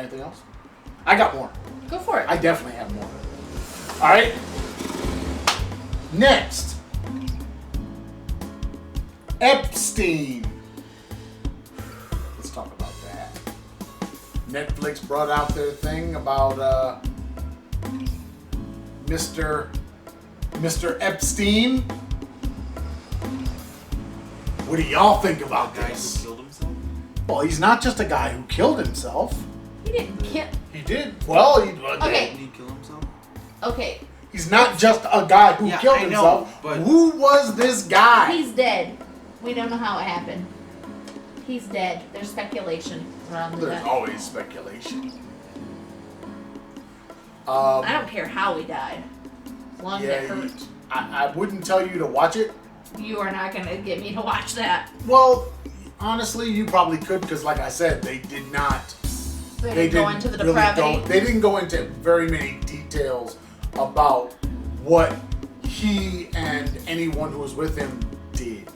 anything else? I got more. Go for it. I definitely have more. All right. Next, Epstein. Let's talk about that. Netflix brought out their thing about Mr. Epstein. What do y'all think about The guy this? who killed himself? Well, he's not just a guy who killed himself. He didn't kill. He did. Well, Okay. Did he kill himself? Okay. He's not just a guy who killed I himself. know, but Who was this guy? He's dead. We don't know how it happened. He's dead. There's speculation around the There's death. always speculation. I don't care how he died. As long as it hurt. I wouldn't tell you to watch it. You are not going to get me to watch that. Well, honestly, you probably could because, like I said, they did not. They didn't go into the really depravity. they didn't go into very many details about what he and anyone who was with him did.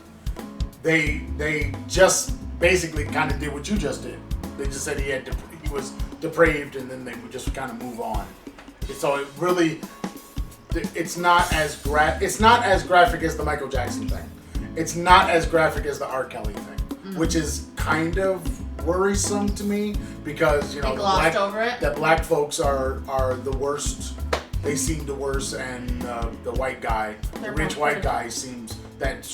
They just basically kind of did what you just did. They just said he was depraved, and then they would just kind of move on. So it really, it's not as graphic as the Michael Jackson thing. It's not as graphic as the R. Kelly thing, which is kind of worrisome to me because They glossed over it. the black folks are the worst. They seem the worst, and the white guy, the rich white guy, seems that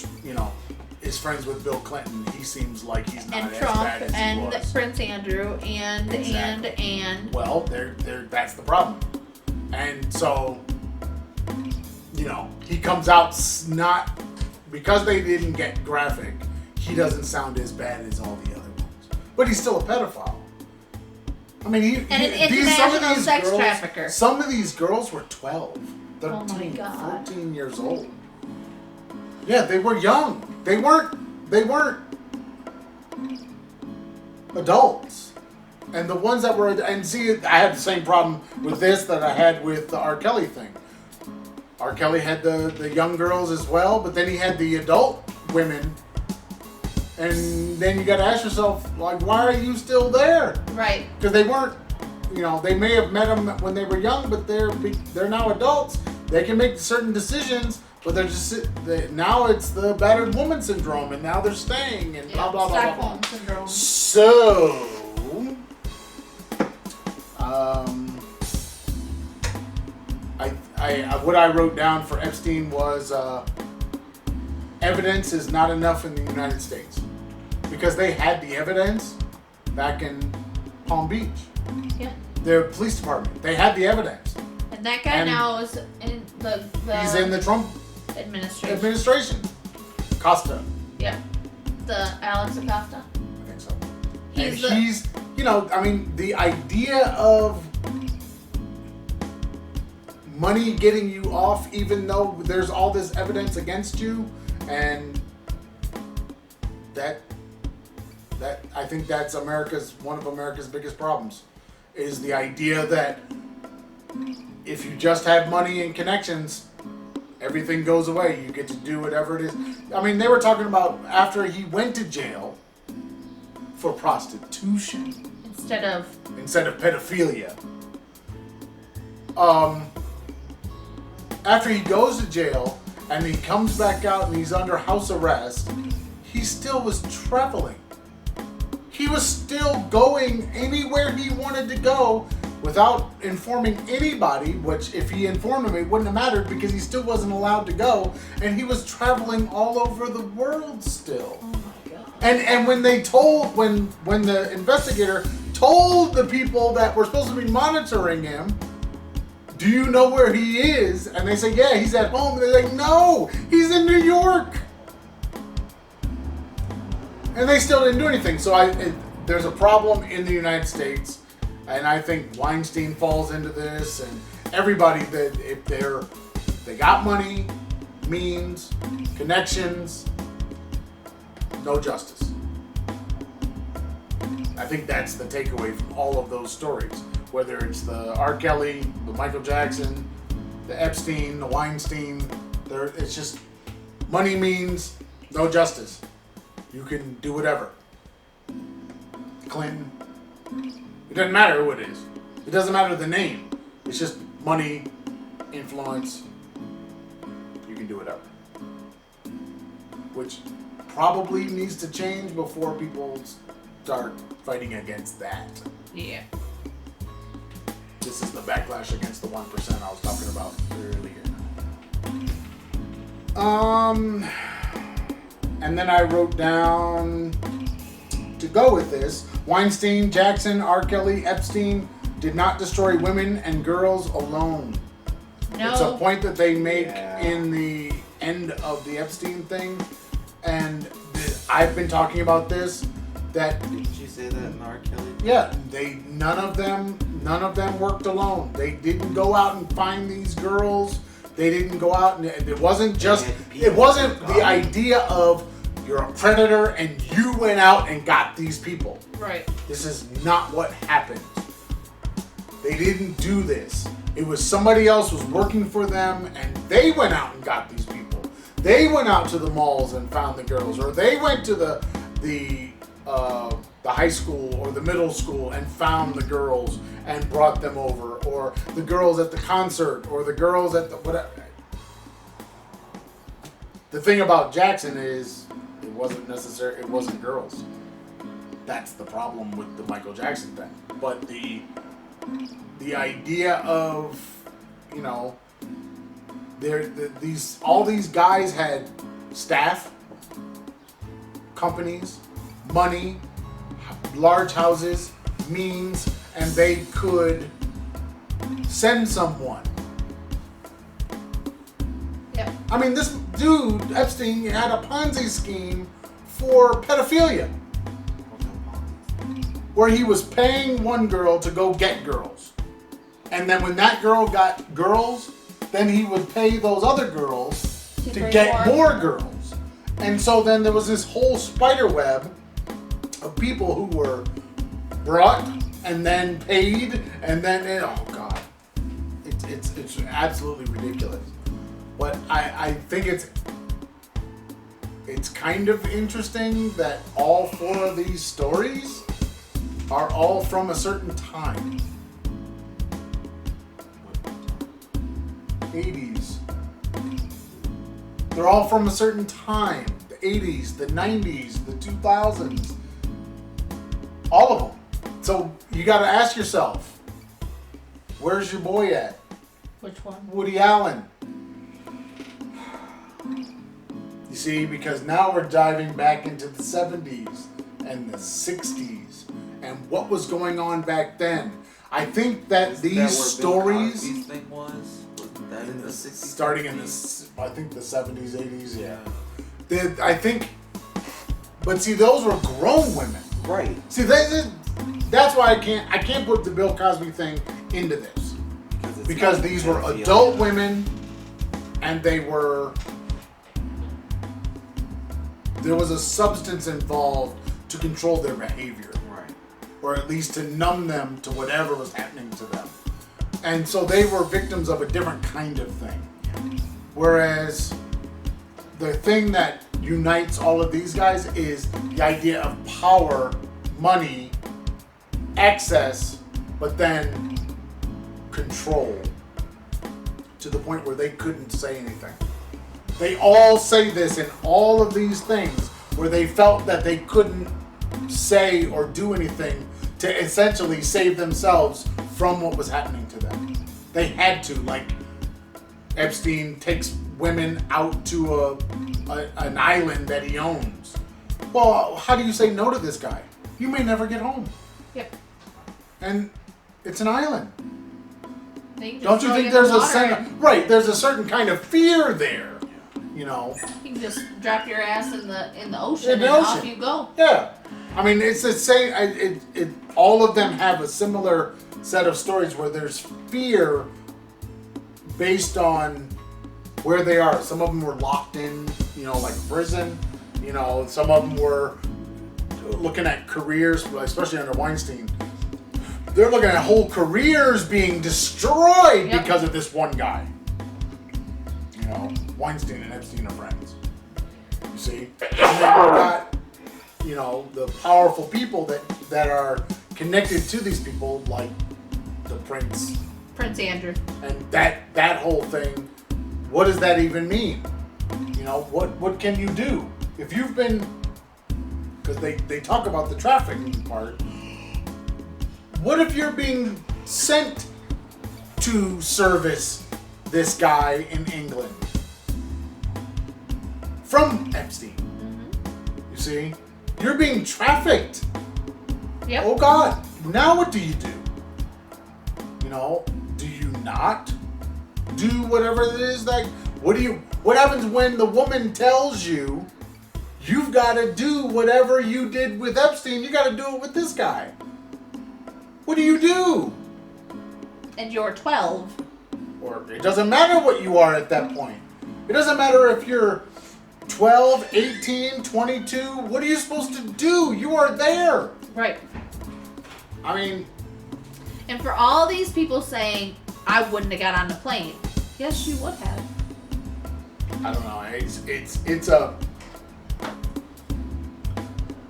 is friends with Bill Clinton. He seems like he's not And as Trump bad as he and was. Prince Andrew and Exactly. and Well, that's the problem. And so, he comes out not because they didn't get graphic. He doesn't sound as bad as all the other ones, but he's still a pedophile. I mean, an international sex trafficker. Some of these girls were 12, 13, Oh my God. 14 years old. Yeah, they were young. They weren't adults. And the ones that were, and see, I had the same problem with this that I had with the R. Kelly thing. R. Kelly had the young girls as well, but then he had the adult women. And then you got to ask yourself, like, why are you still there? right. Because they weren't, they may have met them when they were young, but they're now adults. They can make certain decisions, but now it's the battered woman syndrome, and now they're staying, and blah, blah, blah, blah, blah. Stockholm syndrome. So, what I wrote down for Epstein was evidence is not enough in the United States because they had the evidence back in Palm Beach. Yeah. Their police department, they had the evidence. And that guy And now is in the He's in the Trump administration. Costa, Yeah. The Alex Acosta. I think so. He's the idea of money getting you off, even though there's all this evidence against you, and that I think that's one of America's biggest problems, is the idea that if you just have money and connections, everything goes away. You get to do whatever it is. I mean, they were talking about after he went to jail for prostitution instead of pedophilia. After he goes to jail and he comes back out and he's under house arrest, he still was traveling. He was still going anywhere he wanted to go without informing anybody, which if he informed them, it wouldn't have mattered because he still wasn't allowed to go, and he was traveling all over the world still. oh my god. And when the investigator told the people that were supposed to be monitoring him, do you know where he is? And they say, yeah, he's at home. And they're like, no, he's in New York. And they still didn't do anything. So there's a problem in the United States. And I think Weinstein falls into this. And everybody, that if they got money, means, connections, no justice. I think that's the takeaway from all of those stories. Whether it's the R. Kelly, the Michael Jackson, the Epstein, the Weinstein, it's just money means no justice. You can do whatever. Clinton, It doesn't matter who it is. It doesn't matter the name. It's just money, influence. You can do whatever. Which probably needs to change before people start fighting against that. Yeah. This is the backlash against the 1% I was talking about earlier. And then I wrote down to go with this: Weinstein, Jackson, R. Kelly, Epstein did not destroy women and girls alone. No. It's a point that they make in the end of the Epstein thing, and I've been talking about this. That didn't you say that in R. Kelly? Yeah, none of them worked alone. They didn't go out and find these girls. They didn't go out and it wasn't the idea of you're a predator and you went out and got these people. Right. This is not what happened. They didn't do this. It was somebody else was working for them and they went out and got these people. They went out to the malls and found the girls, or they went to the high school or the middle school and found the girls and brought them over, or the girls at the concert, or the girls at the whatever. The thing about Jackson is it wasn't necessary. It wasn't girls. That's the problem with the Michael Jackson thing. But the idea of, you know, all these guys had staff, companies, money, large houses, means, and they could send someone. Yep. I mean, this dude, Epstein, had a Ponzi scheme for pedophilia, where he was paying one girl to go get girls. And then when that girl got girls, then he would pay those other girls to get more girls. And so then there was this whole spider web of people who were brought and then paid and then, oh God, it's absolutely ridiculous. But I think it's kind of interesting that all four of these stories are all from a certain time. 80s. They're all from a certain time. The 80s, the 90s, the 2000s. All of them. So you got to ask yourself, where's your boy at? Which one? Woody Allen. You see, because now we're diving back into the 70s and the 60s and what was going on back then. I think that these stories... Bill Cosby's thing wasn't that in the 60s? Starting in the, I think the 70s, 80s, yeah. I think... But see, those were grown women. Right. See, that's why I can't put the Bill Cosby thing into this. Because these were adult women and they were... There was a substance involved to control their behavior. Right. Or at least to numb them to whatever was happening to them. And so they were victims of a different kind of thing. Whereas the thing that unites all of these guys is the idea of power, money, access, but then control to the point where they couldn't say anything. They all say this in all of these things where they felt that they couldn't say or do anything to essentially save themselves from what was happening to them. They had to, like Epstein takes women out to an island that he owns. Well, how do you say no to this guy? You may never get home. Yep. And it's an island. Don't you think there's there's a certain kind of fear there, you know? You can just drop your ass in the ocean and off you go. Yeah. I mean, it's the same. All of them have a similar set of stories where there's fear based on where they are. Some of them were locked in, you know, like prison. You know, some of them were looking at careers, especially under Weinstein. They're looking at whole careers being destroyed because of this one guy. You know, Weinstein and Epstein are friends. You see? And then you've got, you know, the powerful people that connected to these people, like the Prince Andrew. and that whole thing. What does that even mean? You know, what can you do if you've been? Because they talk about the trafficking part. What if you're being sent to service this guy in England from Epstein? You see, you're being trafficked. Yep. Oh God! Now what do you do? You know, do you not do whatever it is that? What happens when the woman tells you you've got to do whatever you did with Epstein? You got to do it with this guy. What do you do? And you're 12. Or it doesn't matter what you are at that point. It doesn't matter if you're 12, 18, 22. What are you supposed to do? You are there. Right. I mean, And for all these people saying, I wouldn't have got on the plane. Yes, you would have. I don't know.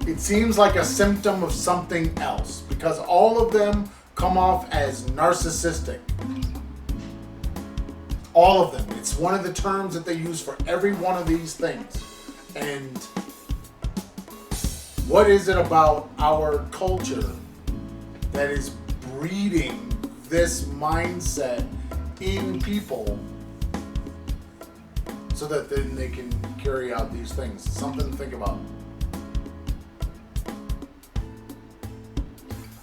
It seems like a symptom of something else because all of them come off as narcissistic. All of them. It's one of the terms that they use for every one of these things. And what is it about our culture that is breeding this mindset in people so that then they can carry out these things? Something to think about.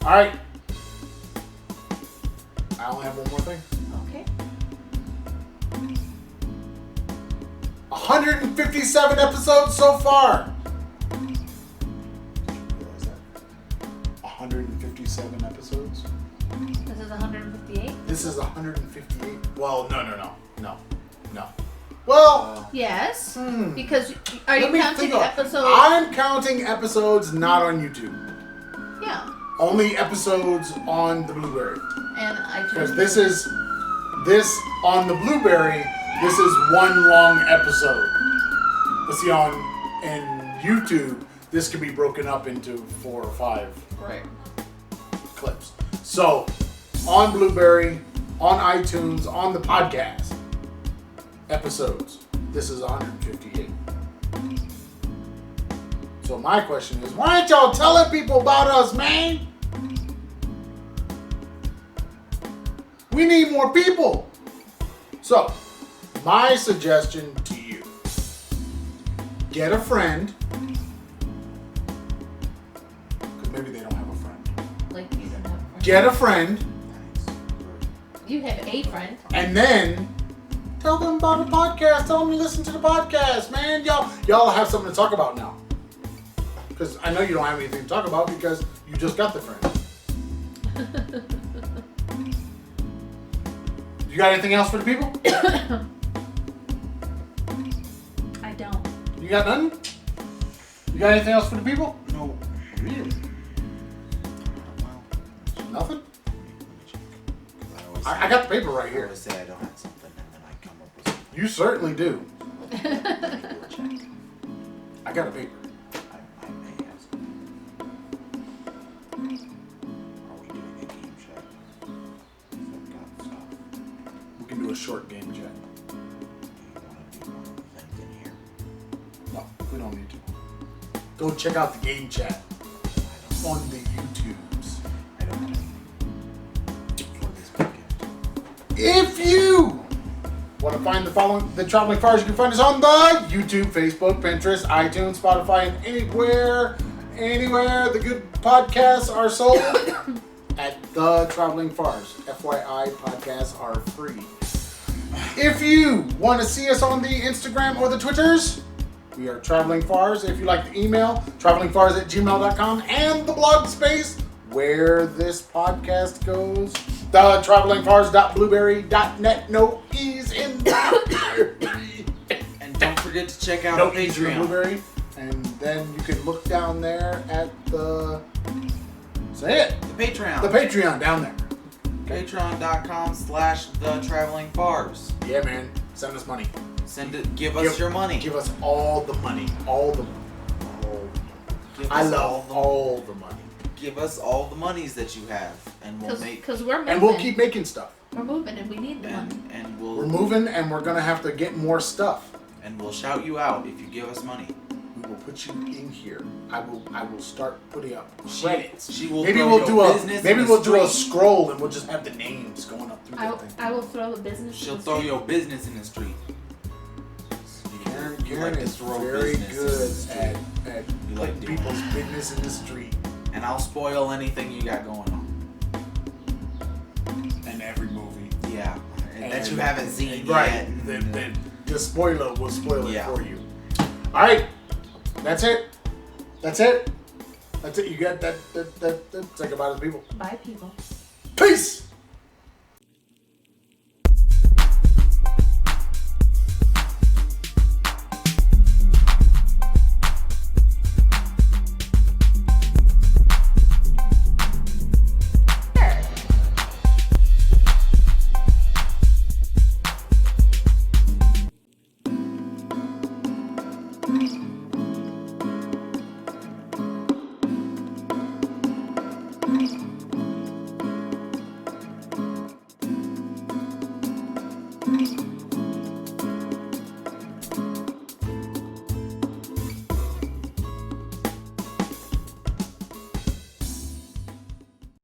All right. I only have one more thing. Okay. 157 episodes so far. Realize that? 157 episodes. This is 158? This is 158. Well, no. Well, Yes. Because are you let me counting think of- episodes? I'm counting episodes not on YouTube. Yeah. Only episodes on the Blueberry. And I Because this on the Blueberry, this is one long episode. Let's see, in YouTube, this could be broken up into 4 or 5 Right. clips. So, on Blueberry, on iTunes, on the podcast episodes, this is 158. So my question is, why aren't y'all telling people about us, man? We need more people. So, my suggestion to you, get a friend, because maybe they don't have a friend. Like you don't have a friend. Get a friend, You have a friend. and then tell them about the podcast. Tell them to listen to the podcast, man. Y'all have something to talk about now. Because I know you don't have anything to talk about because you just got the friend. You got anything else for the people? I don't. You got nothing? You got anything else for the people? No. Really? Well, Nothing? let me check. 'Cause I always I got the paper right I here. always say I don't have something and then I come up with something. You certainly do. Let me do a check. I got a paper. I may have something. Are we doing a game check? I've got stuff. We can do a short game check. Do you want to do one of the things in here? No, we don't need to. Go check out the game chat I don't. on the YouTubes. I don't have anything for this podcast. If you want to find the Traveling Farrs, you can find us on the YouTube, Facebook, Pinterest, iTunes, Spotify, and anywhere the good podcasts are sold at the Traveling Farrs. FYI, podcasts are free. If you want to see us on the Instagram or the Twitters, we are Traveling Farrs. If you like the email, travelingfars@gmail.com, and the blog space where this podcast goes, the travelingfars.blueberry.net. No E's in the And don't forget to check out no the E's in the Patreon. Blueberry. And then you can look down there at the, say it, The Patreon. the Patreon down there. Patreon.com/thetravelingfars. Yeah, man. Send us money. Give us your money. Give us all the money. All the money. Give I us love all the money. give us all the monies that you have, and we'll make. Because we're moving. And we'll keep making stuff. We're moving, and we need the money. And We're moving, and we're gonna have to get more stuff. And we'll shout you out if you give us money. We will put you in here. I will start putting up credits. She will. Maybe throw we'll your do a business maybe in the we'll do a street. scroll, and we'll just have the names going up through the thing. I will throw the business. She'll in the throw street. your business in the street. Karen like to is throw very business in the good street. at You like putting doing people's that. business in the street. And I'll spoil anything you got going on. In every movie. Yeah. And that you haven't seen right. yet. The spoiler will spoil it Yeah. for you. Alright. That's it. That's it. You got that. Say goodbye to the people. Bye, people. Peace!